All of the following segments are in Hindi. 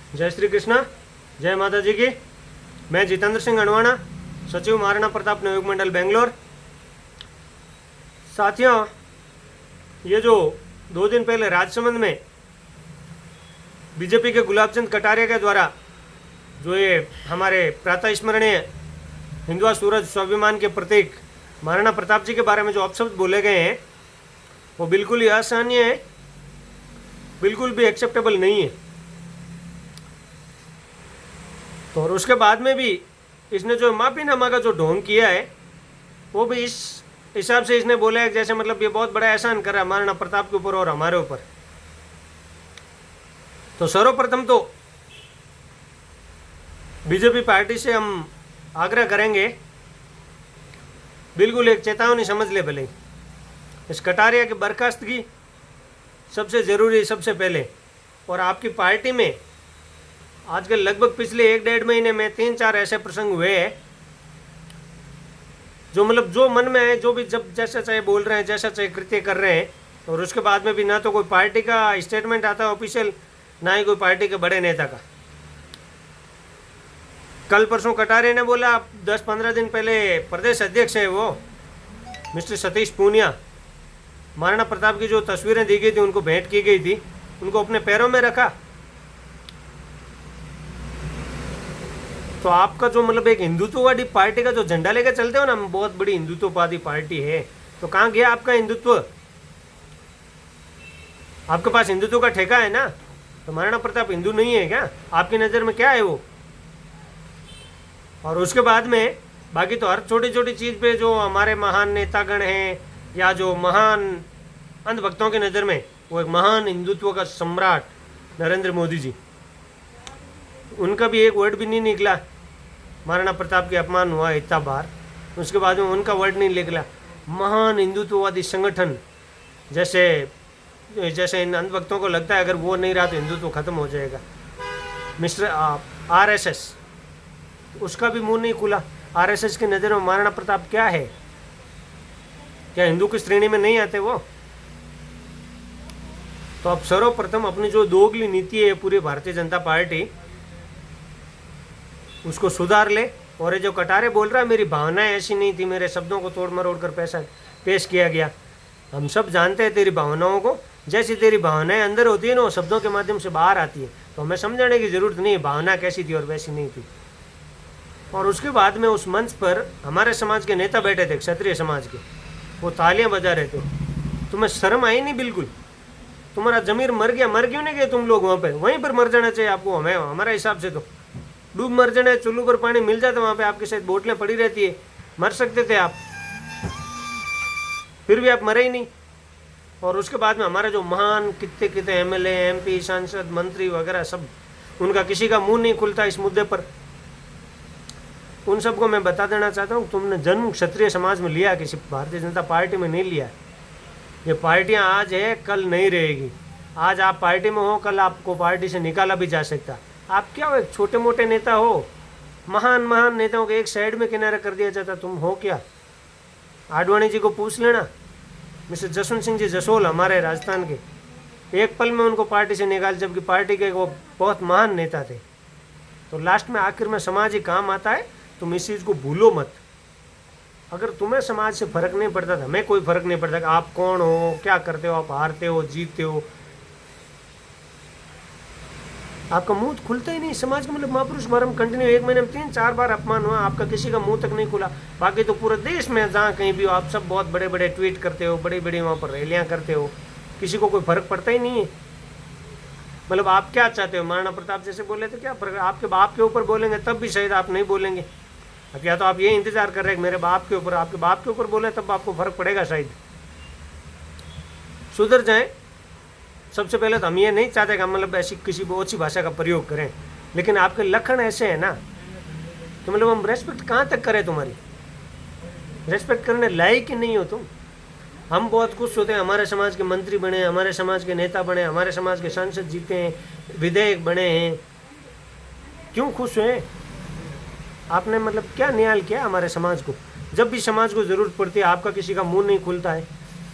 जय श्री कृष्णा, जय माता जी की। मैं जितेंद्र सिंह अणवाणा, सचिव महाराणा प्रताप नवयुग मंडल बेंगलोर। साथियों, ये जो 2 दिन पहले राजसमंद में बीजेपी के गुलाबचंद कटारिया के द्वारा जो ये हमारे प्रातः स्मरणीय हिंदुआ सूरज स्वाभिमान के प्रतीक महाराणा प्रताप जी के बारे में जो अपशब्द बोले गए हैं, वो बिल्कुल ही असहनीय है, बिल्कुल भी एक्सेप्टेबल नहीं है। तो और उसके बाद में भी इसने जो माफीनामा का जो ढोंग किया है, वो भी इस हिसाब से इसने बोला है जैसे मतलब ये बहुत बड़ा एहसान कर रहा है महाराणा प्रताप के ऊपर और हमारे ऊपर। तो सर्वप्रथम तो बीजेपी पार्टी से हम आग्रह करेंगे, बिल्कुल एक चेतावनी समझ ले भले, इस कटारिया की बर्खास्तगी सबसे ज़रूरी, सबसे पहले। और आपकी पार्टी में आजकल लगभग पिछले 1-1.5 महीने में 3-4 ऐसे प्रसंग हुए हैं जो मतलब जो मन में है, जो भी जब जैसा चाहे बोल रहे हैं, जैसा चाहे कृत्य कर रहे हैं, और उसके बाद में भी ना तो कोई पार्टी का स्टेटमेंट आता है ऑफिशियल, ना ही कोई पार्टी के बड़े नेता का। कल परसों कटारिया ने बोला, 10-15 दिन पहले प्रदेश अध्यक्ष है वो मिस्टर सतीश पूनिया, महाराणा प्रताप की जो तस्वीरें दी गई थी, उनको भेंट की गई थी, उनको अपने पैरों में रखा। तो आपका जो मतलब एक हिंदुत्ववादी पार्टी का जो झंडा लेकर चलते हो ना, बहुत बड़ी हिंदुत्ववादी पार्टी है, तो कहाँ गया आपका हिंदुत्व? आपके पास हिंदुत्व का ठेका है ना? तो महाराणा प्रताप हिंदू नहीं है क्या? आपकी नज़र में क्या है वो? और उसके बाद में बाकी तो हर छोटी छोटी चीज़ पे जो हमारे महान नेतागण हैं या जो महान अंधभक्तों की नज़र में वो एक महान हिंदुत्व का सम्राट नरेंद्र मोदी जी, उनका भी एक वर्ड भी नहीं निकला। महाराणा प्रताप के अपमान हुआ इतना बार, उसके बाद में उनका वर्ड नहीं निकला। महान हिंदुत्ववादी संगठन जैसे इन अंधभक्तों को लगता है अगर वो नहीं रहा तो हिंदुत्व खत्म हो जाएगा। मिस्टर RSS, उसका भी मुंह नहीं खुला। RSS की नज़र में महाराणा प्रताप क्या है? क्या हिंदू की श्रेणी में नहीं आते वो? तो अब सर्वप्रथम अपनी जो दोगली नीति है पूरी भारतीय जनता पार्टी, उसको सुधार ले। और ये जो कटारे बोल रहा है मेरी भावनाएं ऐसी नहीं थी, मेरे शब्दों को तोड़ मरोड़ कर पेश किया गया, हम सब जानते हैं तेरी भावनाओं को। जैसी तेरी भावनाएं अंदर होती है ना, वो शब्दों के माध्यम से बाहर आती है, तो हमें समझाने की ज़रूरत नहीं है भावना कैसी थी और वैसी नहीं थी। और उसके बाद में उस मंच पर हमारे समाज के नेता बैठे थे, क्षत्रिय समाज के, वो तालियां बजा रहे थे। तुम्हें शर्म आई नहीं? बिल्कुल तुम्हारा जमीर मर गया। मर क्यों नहीं गए तुम लोग? वहाँ पे वहीं पर मर जाना चाहिए आपको। हमें हमारे हिसाब से तो डूब मर जाना है। चुल्लू पर पानी मिल जाता, वहाँ पे आपके साथ बोतलें पड़ी रहती है, मर सकते थे आप, फिर भी आप मरे ही नहीं। और उसके बाद में हमारे जो महान कितने MLA, MP, सांसद, मंत्री वगैरह सब, उनका किसी का मुंह नहीं खुलता इस मुद्दे पर। उन सबको मैं बता देना चाहता हूँ, तुमने जन्म क्षत्रिय समाज में लिया, किसी भारतीय जनता पार्टी में नहीं लिया। ये पार्टियाँ आज है, कल नहीं रहेगी। आज आप पार्टी में हो, कल आपको पार्टी से निकाला भी जा सकता। आप क्या हो? एक छोटे मोटे नेता हो। महान नेताओं को एक साइड में किनारा कर दिया जाता, तुम हो क्या? आडवाणी जी को पूछ लेना, मिस्टर जसवंत सिंह जी जसोल हमारे राजस्थान के, एक पल में उनको पार्टी से निकाल, जबकि पार्टी के वो बहुत महान नेता थे। तो लास्ट में आखिर में समाज ही काम आता है, तुम इस चीज़ को भूलो मत। अगर तुम्हें समाज से फ़र्क नहीं पड़ता था, हमें कोई फ़र्क नहीं पड़ता कि आप कौन हो, क्या करते हो, आप हारते हो, जीतते हो, आपका मुंह खुलता ही नहीं। समाज का मतलब महापुरुष मरम कंटिन्यू 1 महीने में 3-4 बार अपमान हुआ, आपका किसी का मुंह तक नहीं खुला। बाकी तो पूरे देश में जहाँ कहीं भी हो, आप सब बहुत बड़े बड़े ट्वीट करते हो, बड़ी बड़ी वहाँ पर रैलियाँ करते हो, किसी को कोई फ़र्क पड़ता ही नहीं है। मतलब आप क्या चाहते हो? महाराणा प्रताप जैसे बोले तो क्या फ़र्क? आपके बाप के ऊपर बोलेंगे तब भी शायद आप नहीं बोलेंगे। अब या तो आप ये इंतज़ार कर रहे हैं कि मेरे बाप के ऊपर, आपके बाप के ऊपर बोले तब आपको फ़र्क पड़ेगा शायद। सुधर जाएँ। सबसे पहले तो हम ये नहीं चाहते कि हम मतलब ऐसी किसी ओछी भाषा का प्रयोग करें, लेकिन आपके लक्षण ऐसे हैं ना कि मतलब हम रेस्पेक्ट कहाँ तक करें? तुम्हारी रेस्पेक्ट करने लायक ही नहीं हो तुम। हम बहुत खुश होते हैं हमारे समाज के मंत्री बने, हमारे समाज के नेता बने, हमारे समाज के सांसद जीते हैं, विधायक बने हैं। क्यों खुश हुए? आपने मतलब क्या न्याय किया हमारे समाज को? जब भी समाज को ज़रूरत पड़ती है आपका किसी का मुंह नहीं खुलता है।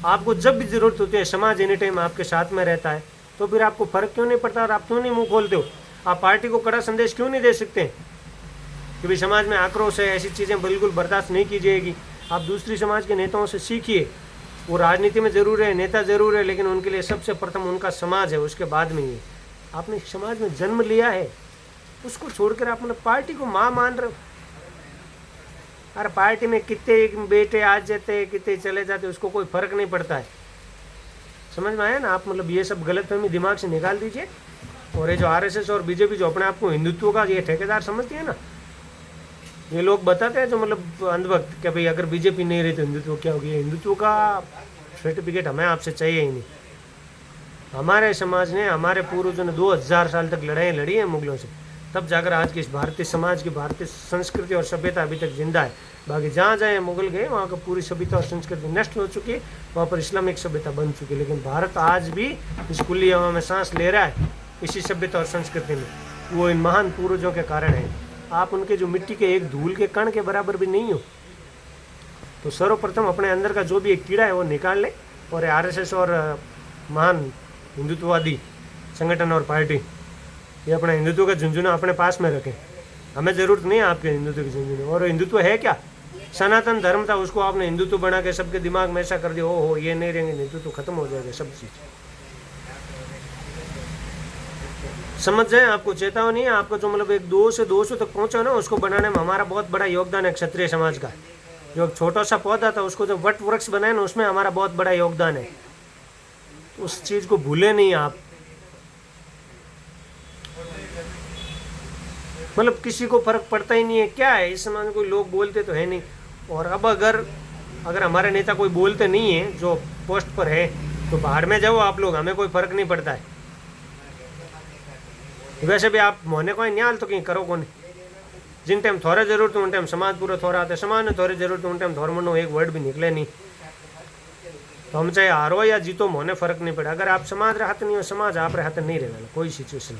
आपको जब भी ज़रूरत होती है समाज एनी टाइम आपके साथ में रहता है, तो फिर आपको फ़र्क क्यों नहीं पड़ता और आप क्यों नहीं मुंह खोलते हो? आप पार्टी को कड़ा संदेश क्यों नहीं दे सकते कि भाई समाज में आक्रोश है, ऐसी चीज़ें बिल्कुल बर्दाश्त नहीं की जाएगी। आप दूसरी समाज के नेताओं से सीखिए। वो राजनीति में ज़रूर है, नेता ज़रूर है, लेकिन उनके लिए सबसे प्रथम उनका समाज है, उसके बाद में ये। आपने समाज में जन्म लिया है, उसको छोड़कर आप मतलब पार्टी को माँ मान रहे हो। अरे पार्टी में कितने बेटे आ जाते, कितने चले जाते, उसको कोई फर्क नहीं पड़ता है। समझ में आया ना? आप मतलब ये सब गलतफहमी दिमाग से निकाल दीजिए। और ये जो आरएसएस और बीजेपी जो अपने आप को हिंदुत्व का ये ठेकेदार समझती है ना, ये लोग बताते हैं जो मतलब अंधभक्त कि भाई अगर बीजेपी नहीं रही तो हिंदुत्व क्या हो गया। हिंदुत्व का सर्टिफिकेट हमें आपसे चाहिए ही नहीं। हमारे समाज ने, हमारे पूर्वजों ने 2000 साल तक लड़ाइयाँ लड़ी हैं मुगलों से, तब जाकर आज की इस भारतीय समाज की भारतीय संस्कृति और सभ्यता अभी तक जिंदा है। बाकी जहाँ जहाँ मुगल गए वहाँ का पूरी सभ्यता और संस्कृति नष्ट हो चुकी है, वहाँ पर इस्लामिक सभ्यता बन चुकी है। लेकिन भारत आज भी इस खुली हवा में सांस ले रहा है इसी सभ्यता और संस्कृति में। वो इन महान पूर्वजों के कारण है। आप उनके जो मिट्टी के एक धूल के कण के बराबर भी नहीं हो। तो सर्वप्रथम अपने अंदर का जो भी एक कीड़ा है वो निकाल ले, और आरएसएस और महान हिंदुत्ववादी संगठन और पार्टी ये अपना हिंदुत्व का झुंझुना अपने पास में रखें। हमें ज़रूरत नहीं है आपके हिंदुत्व के झुंझुने। और हिंदुत्व है क्या? सनातन धर्म था, उसको आपने हिंदुत्व बना के सबके दिमाग में ऐसा कर दिया, हो ये नहीं रहेंगे, हिंदुत्व खत्म हो जाएगा सब चीज़। समझ जाए, आपको चेतावनी है। आपका जो मतलब एक 2 से 200 तक पहुंचा ना, उसको बनाने में हमारा बहुत बड़ा योगदान है क्षत्रिय समाज का। जो छोटा सा पौधा था उसको जब वट वृक्ष बनाए ना, उसमें हमारा बहुत बड़ा योगदान है। उस चीज़ को भूले नहीं आप। मतलब किसी को फर्क पड़ता ही नहीं है, क्या है इस समाज में कोई लोग बोलते तो है नहीं। और अब अगर हमारे नेता कोई बोलते नहीं है जो पोस्ट पर है, तो बाहर में जाओ आप लोग, हमें कोई फर्क नहीं पड़ता है। वैसे भी आप मोहने को न्याल तो कहीं करो को नहीं। जिन टाइम थोड़ा जरूरत उन टाइम समाज पूरा थोड़ा आते, समाज में थोड़ी जरूरत उन टाइम धर्म एक वर्ड भी निकले नहीं। तो हम चाहे हारो या जीतो, मोहने फर्क नहीं पड़ा। अगर आप समाज रहते नहीं हो, समाज आप रहते नहीं रहना कोई सिचुएशन।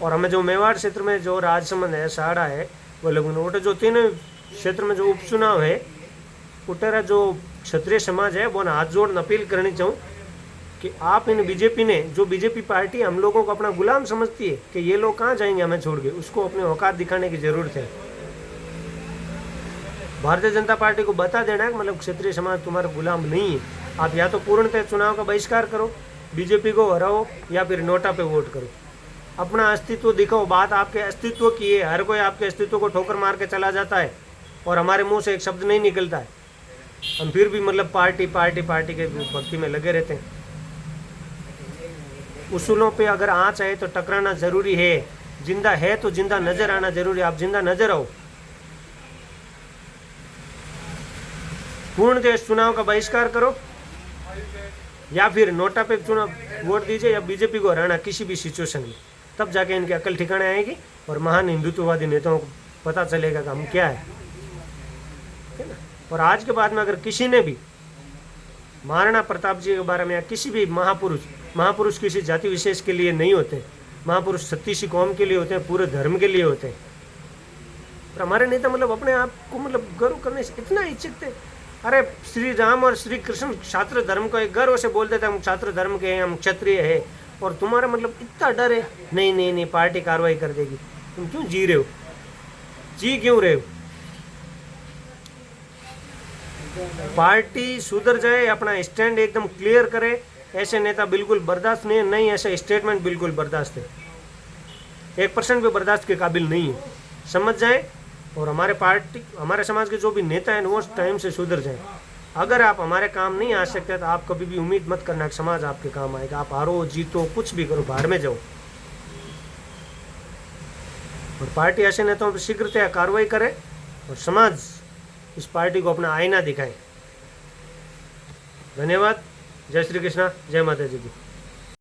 और हमें जो मेवाड़ क्षेत्र में जो राजसमंद है, साड़ा है, वो लोग उठे जो तीनों क्षेत्र में जो उपचुनाव है, उटेरा जो क्षत्रिय समाज है वो हाथ जोड़ अपील करनी चाहूँ कि आप इन बीजेपी ने, जो बीजेपी पार्टी हम लोगों को अपना गुलाम समझती है कि ये लोग कहाँ जाएंगे हमें छोड़ के, उसको अपने औकात दिखाने की ज़रूरत है। भारतीय जनता पार्टी को बता देना है कि मतलब क्षत्रिय समाज तुम्हारा गुलाम नहीं है। आप या तो पूर्णतः चुनाव का बहिष्कार करो, बीजेपी को हराओ, या फिर नोटा पे वोट करो। अपना अस्तित्व दिखाओ। बात आपके अस्तित्व की है। हर कोई आपके अस्तित्व को ठोकर मार के चला जाता है और हमारे मुंह से एक शब्द नहीं निकलता है। हम फिर भी मतलब पार्टी पार्टी पार्टी के भक्ति में लगे रहते हैं। उसूलों पे अगर आँच आए तो टकराना जरूरी है। जिंदा है तो जिंदा नजर आना जरूरी है। आप जिंदा नजर आओ। पूर्णतः चुनाव का बहिष्कार करो, या फिर नोटा पे चुनाव वोट दीजिए, या बीजेपी को हराना किसी भी सिचुएशन में। तब जाके इनकी अकल ठिकाने आएगी और महान हिंदुत्ववादी नेताओं को पता चलेगा कि हम क्या है ना। और आज के बाद में अगर किसी ने भी महाराणा प्रताप जी के बारे में, या किसी भी महापुरुष किसी जाति विशेष के लिए नहीं होते। महापुरुष 36 कौम के लिए होते हैं, पूरे धर्म के लिए होते हैं। पर हमारे नेता मतलब अपने आप को मतलब गर्व करने से इतना इच्छुक थे। अरे श्री राम और श्री कृष्ण छात्र धर्म को एक गर्व से बोलते थे, हम छात्र धर्म के हैं, हम क्षत्रिय है। और तुम्हारा मतलब इतना डर है, नहीं नहीं नहीं पार्टी कार्रवाई कर देगी। तुम क्यों जी रहे हो? जी क्यों रहे हो? पार्टी सुधर जाए, अपना स्टैंड एकदम क्लियर करे। ऐसे नेता बिल्कुल बर्दाश्त नहीं, ऐसे स्टेटमेंट बिल्कुल बर्दाश्त है। 1% भी बर्दाश्त के काबिल नहीं है। समझ जाए। और हमारे समाज के जो भी नेता हैं वो टाइम से सुधर जाए। अगर आप हमारे काम नहीं आ सकते तो आप कभी भी उम्मीद मत करना कि समाज आपके काम आएगा। आप हारो जीतो कुछ भी करो, बाहर में जाओ। और पार्टी ऐसे नेताओं पर शीघ्रतया कार्रवाई करे और समाज इस पार्टी को अपना आईना दिखाए। धन्यवाद। जय श्री कृष्णा, जय माता जी की।